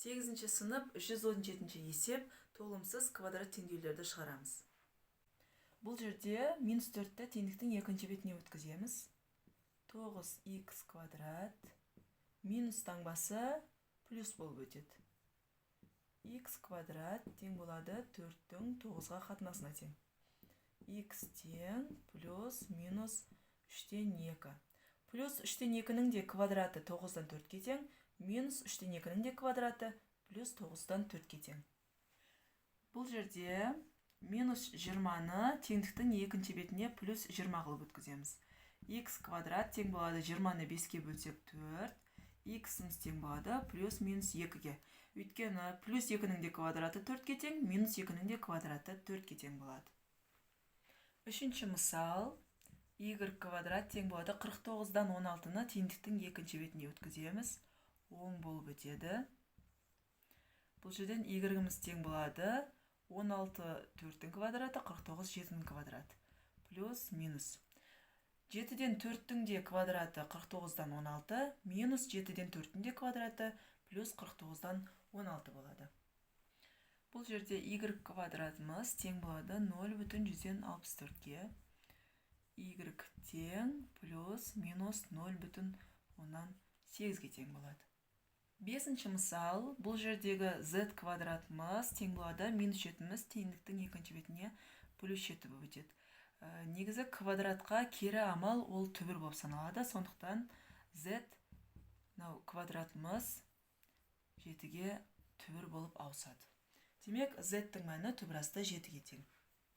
8 сынып 117 есеп толымсыз квадрат теңдеулерді шығарамыз. Бұл жерде минус 4-ті теңдіктің екінші бетіне өткіземіз. 9х квадрат минус таңбасы плюс болып өтеді. Х квадрат тең болады 4-тің 9-ға қатынасына тең. Х тең плюс минус 3-тен 2. Плюс 3-тен 2-нің де квадраты 9-дан 4-ке тең, минус 3-тен 2-нің де квадраты плюс 9-дан 4-ке тең. Бұл жерде минус 20-ны теңдіктің екінші бетіне плюс 20 қылып өткіземіз. Х квадрат тең болады 20-ны 5-ке бөлсек 4, х-ымыз тең болады плюс минус 2-ге. Өйткені плюс 2-нің де квадраты 4-ке тең, минус 2-нің де квадраты 4-ке тең болады. Үшінші мысал. Y квадрат тең болады 49-дан 16-ны теңдіктің екінші бетіне өткіземіз. Оң болып өтеді. Бұл жерден Y-іміз тең болады 16 4-тің квадраты, 49 7-нің квадраты. Плюс минус. 7-ден 4-тің де квадраты 49-дан 16, минус 7-ден 4-тің де квадраты плюс 49-дан 16 болады. Бұл жерде Y квадратымыз тең болады 0,164-ге. Y тең плюс минус 0,8-ге тең болады. Бесінші мысал. Бұл жердегі z квадратымыз тең болады минус 7-міз теңдіктің екінші бетіне плюс 7 болып өтеді. Негізі квадратқа кері амал ол түбір болып саналады. Сондықтан z квадратымыз 7-ге түбір болып ауысады. Демек, z-тің мәні түбірасты 7-ге тең.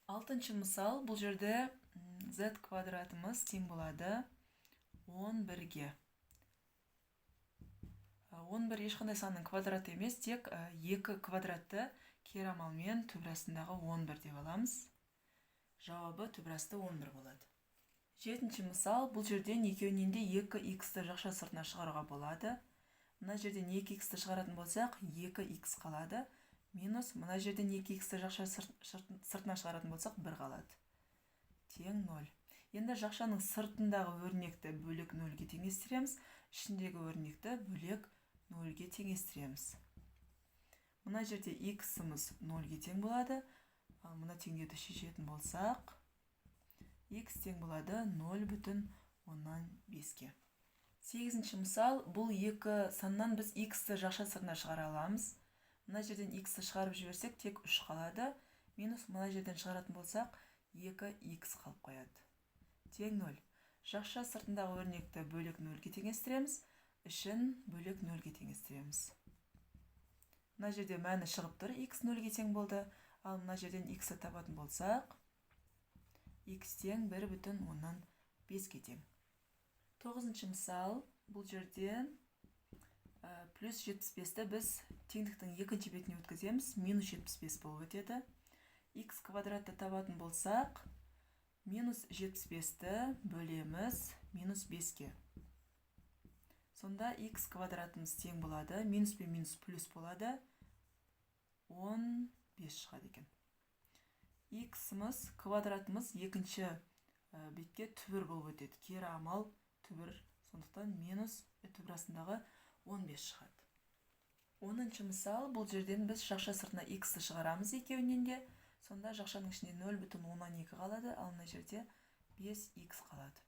Алтыншы мысал. Бұл жерде z квадратымыз тең болады 11-ге. 11 ешқандай санның квадраты емес, тек 2 квадратты кері амалмен түбірастындағы 11 деп аламыз. Жауабы түбірасты 11 болады. Жетінші мысал. Бұл жерден екеуінен де 2х-ті жақша сыртына шығаруға болады. Мына жерден 2х-ті шығаратын болсақ, 2х қалады. Минус, мына жерден 2х-ті жақша сыртына шығаратын болсақ, 1 қалады. Тең 0. Енді жақшаның сыртындағы өрнекті бөлек 0-ге теңестіреміз, ішіндегі өрнекті бөлек 0-ге теңестіреміз. Мына жерде х-ымыз 0-ге тең болады. Ал мына теңдеуді шешетін болсақ, х тең болады 0,5-ге. Сегізінші мысал. Бұл екі саннан біз х-ті жақша сыртына шығара аламыз. Мына жерден х-ті шығарып жіберсек, тек 3 қалады. Минус мына жерден шығаратын болсақ, 2х қалып қояды. Тең 0. Жақша сыртындағы өрнекті бөлек 0-ге теңестіреміз, ішін бөлек 0-ге теңестіреміз. Мына жерде мәні шығып тұр, х 0-ге тең болды. Ал мына жерден х-ті табатын болсақ, х тең 1,5-ге тең. Тоғызыншы мысал. Бұл жерден плюс 75-ті біз теңдіктің екінші бетіне өткіземіз, минус 75 болып өтеді. Х квадратты табатын болсақ, минус 75-ті бөлеміз минус 5-ге. Сонда х квадратымыз тең болады, минус пен минус плюс болады, 15 шығады екен. Х-ымыз квадратымыз екінші бетке түбір болып өтеді. Кері амал түбір, сондықтан минус түбірасындағы 15 шығады. 10-шы мысал. Бұл жерден біз жақша сыртына х-ті шығарамыз екеуінен де. Сонда жақшаның ішінде 0,2 қалады, ал мына жерде 5х қалады.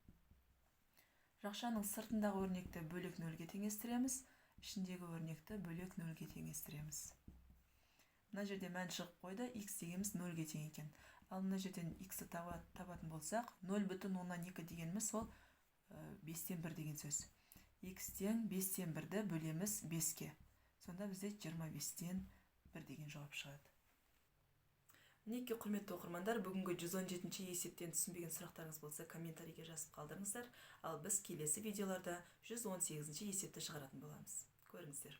Жақшаның сыртындағы өрнекті бөлек 0-ге теңестіреміз, ішіндегі өрнекті бөлек 0-ге теңестіреміз. Мына жерде мән шығып қойды, х дегеніміз 0-ге тең екен. Ал мына жерден х-ті табатын болсақ, 0,2 дегеніміз сол 5-тен 1 деген сөз. Х тең 5-тен 1-ді бөлеміз 5-ге. Сонда бізде 25-тен 1 деген жауап шығады. Мінекей, құрметті оқырмандар, бүгінгі 117-ші есептен түсінбеген сұрақтарыңыз болса, комментарийге жазып қалдырыңыздар. Ал біз келесі видеоларда 118-ші есепті шығаратын боламыз. Көріңіздер.